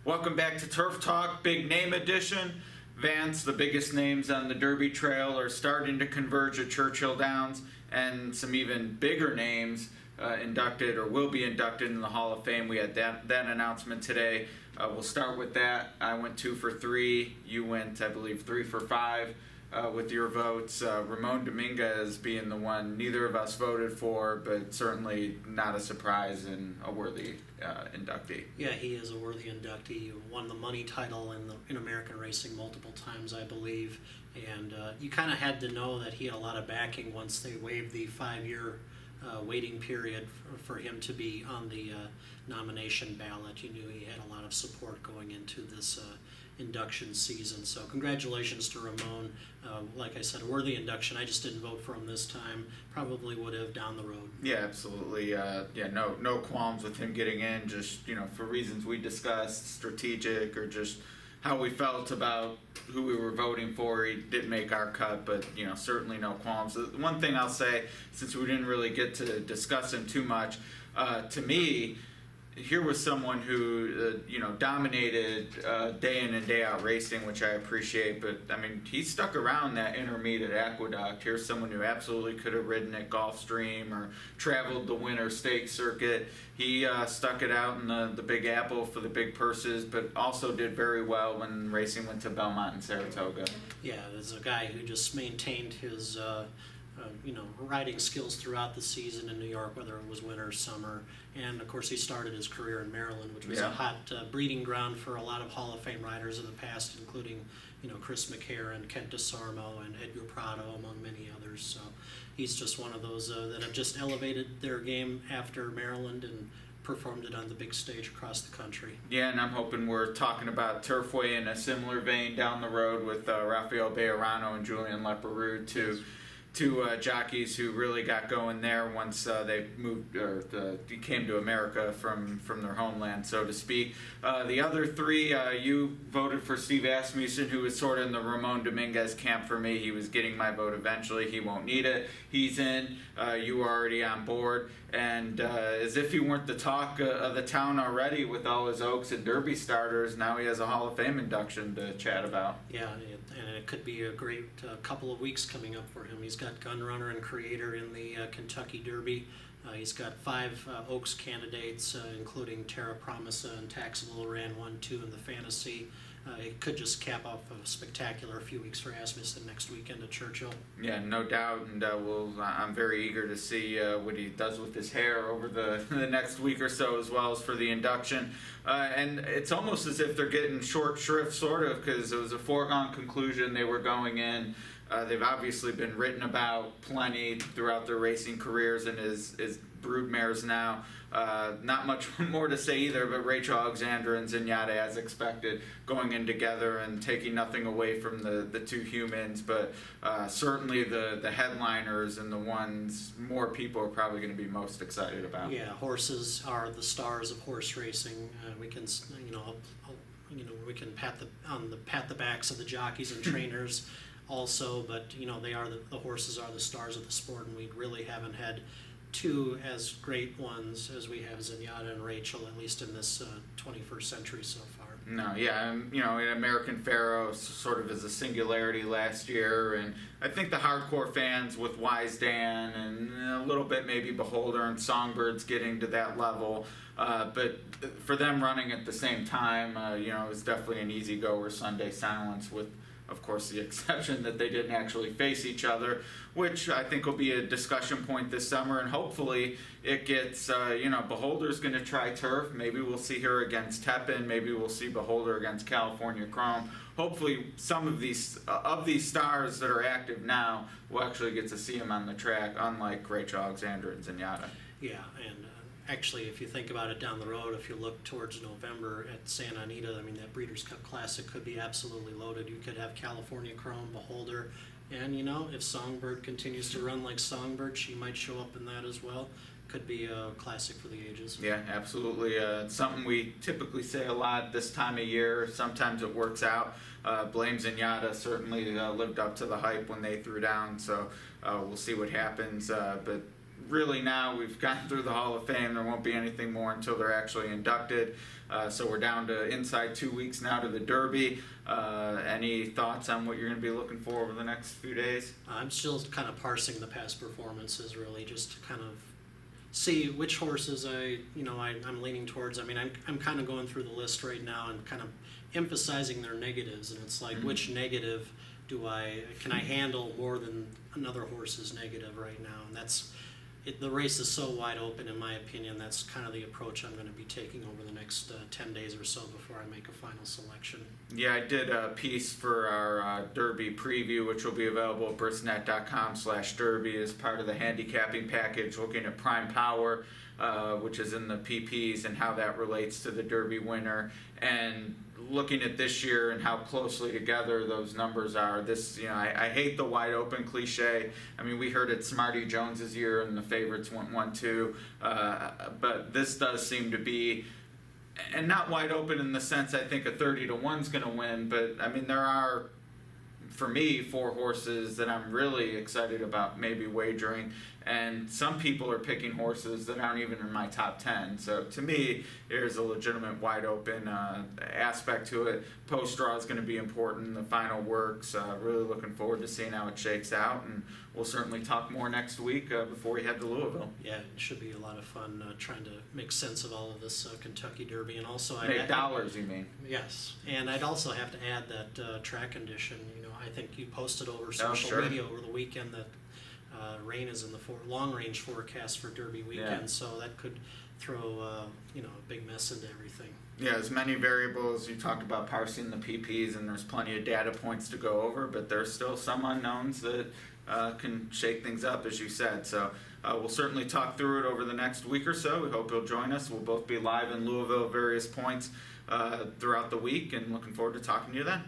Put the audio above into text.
Welcome back to Turf Talk, Big Name Edition. Vance, the biggest names on the Derby Trail are starting to converge at Churchill Downs, and some even bigger names inducted or will be inducted in the Hall of Fame. We had that announcement today. We'll start with that. I went 2 for 3. You went, I believe, 3 for 5 with your votes. Ramon Domingez being the one neither of us voted for, but certainly not a surprise and a worthy inductee. Yeah, he is a worthy inductee. He won the money title in American racing multiple times, I believe. And you kind of had to know that he had a lot of backing once they waived the 5-year waiting period for him to be on the nomination ballot. You knew he had a lot of support going into this induction season. So congratulations to Ramon. Like I said, a worthy induction. I just didn't vote for him this time. Probably would have down the road. Yeah, absolutely. No qualms with him getting in. Just for reasons we discussed, strategic or just how we felt about who we were voting for. He didn't make our cut, but certainly no qualms. The one thing I'll say, since we didn't really get to discuss him too much, to me, here was someone who dominated day in and day out racing, which I appreciate. But I mean, he stuck around that intermediate Aqueduct. Here's someone who absolutely could have ridden at Gulfstream or traveled the Winter Stakes circuit. He stuck it out in the Big Apple for the big purses, but also did very well when racing went to Belmont and Saratoga. Yeah, there's a guy who just maintained his riding skills throughout the season in New York, whether it was winter or summer. And of course, he started his career in Maryland, which was a hot breeding ground for a lot of Hall of Fame riders of the past, including Chris McCarron, Kent DeSarmo, and Edgar Prado, among many others. So he's just one of those that have just elevated their game after Maryland and performed it on the big stage across the country. Yeah, and I'm hoping we're talking about Turfway in a similar vein down the road with Rafael Bejarano and Julian Leparoux, two jockeys who really got going there once they moved or came to America from their homeland, so to speak. The other three, you voted for Steve Asmussen, who was sort of in the Ramon Domingez camp for me. He was getting my vote eventually. He won't need it. He's in. You were already on board. And as if he weren't the talk of the town already with all his Oaks and Derby starters, now he has a Hall of Fame induction to chat about. Yeah, and it could be a great couple of weeks coming up for him. He's got Gunrunner and Creator in the Kentucky Derby. He's got 5 Oaks candidates, including Terra Promissa and Taxable, ran 1-2 in the Fantasy. It could just cap off a spectacular few weeks for Asmussen next weekend at Churchill. Yeah, no doubt, and I'm very eager to see what he does with his hair over the next week or so, as well as for the induction. And it's almost as if they're getting short shrift, sort of, because it was a foregone conclusion they were going in. They've obviously been written about plenty throughout their racing careers and as broodmares now. Not much more to say either, but Rachel Alexandra and Zenyatta, as expected, going in together and taking nothing away from the two humans, but certainly the headliners and the ones more people are probably going to be most excited about. Yeah, horses are the stars of horse racing. We can, we can pat the backs of the jockeys and trainers also, but the horses are the stars of the sport, and we really haven't had two as great ones as we have Zenyatta and Rachel, at least in this 21st century so far. No, yeah, American Pharoah sort of as a singularity last year, and I think the hardcore fans with Wise Dan and a little bit maybe Beholder and Songbirds getting to that level, but for them running at the same time, it was definitely an easy-goer Sunday silence, with of course the exception that they didn't actually face each other, which I think will be a discussion point this summer, and hopefully it gets, Beholder's going to try turf. Maybe we'll see her against Tepin. Maybe we'll see Beholder against California Chrome. Hopefully some of these stars that are active now will actually get to see them on the track, unlike Rachel Alexandra and Zenyatta. Yeah, and actually, if you think about it down the road, if you look towards November at Santa Anita, that Breeders' Cup Classic could be absolutely loaded. You could have California Chrome, Beholder, and if Songbird continues to run like Songbird, she might show up in that as well. Could be a classic for the ages. Yeah, absolutely. It's something we typically say a lot this time of year. Sometimes it works out. Blame Zenyatta certainly lived up to the hype when they threw down, so we'll see what happens. But really now we've gotten through the Hall of Fame. There won't be anything more until they're actually inducted. So we're down to inside 2 weeks now to the Derby. Any thoughts on what you're going to be looking for over the next few days? I'm still kind of parsing the past performances, really, just to kind of see which horses I'm leaning towards. I mean, I'm kind of going through the list right now and kind of emphasizing their negatives, and it's like, which negative can I handle more than another horse's negative right now? And the race is so wide open, in my opinion. That's kind of the approach I'm going to be taking over the next 10 days or so before I make a final selection. Yeah, I did a piece for our Derby preview, which will be available at brisnet.com/Derby as part of the handicapping package, looking at Prime Power, which is in the PPs, and how that relates to the Derby winner, and looking at this year and how closely together those numbers are. I hate the wide open cliche. I mean, we heard it Smarty Jones's year and the favorites went 1-2, but this does seem to be, and not wide open in the sense I think a 30-1 is going to win, but I mean, there are, for me, 4 horses that I'm really excited about maybe wagering, and some people are picking horses that aren't even in my top 10. So to me, there's a legitimate wide open aspect to it. Post draw is going to be important. The final works. Really looking forward to seeing how it shakes out, and we'll certainly talk more next week before we head to Louisville. Yeah, it should be a lot of fun trying to make sense of all of this Kentucky Derby, and also make dollars. You mean? Yes, and I'd also have to add that track condition. I think you posted over social media over the weekend that rain is in the long-range forecast for Derby weekend, so that could throw a big mess into everything. Yeah, as many variables. You talked about parsing the PPs, and there's plenty of data points to go over, but there's still some unknowns that can shake things up, as you said. So we'll certainly talk through it over the next week or so. We hope you'll join us. We'll both be live in Louisville at various points throughout the week, and looking forward to talking to you then.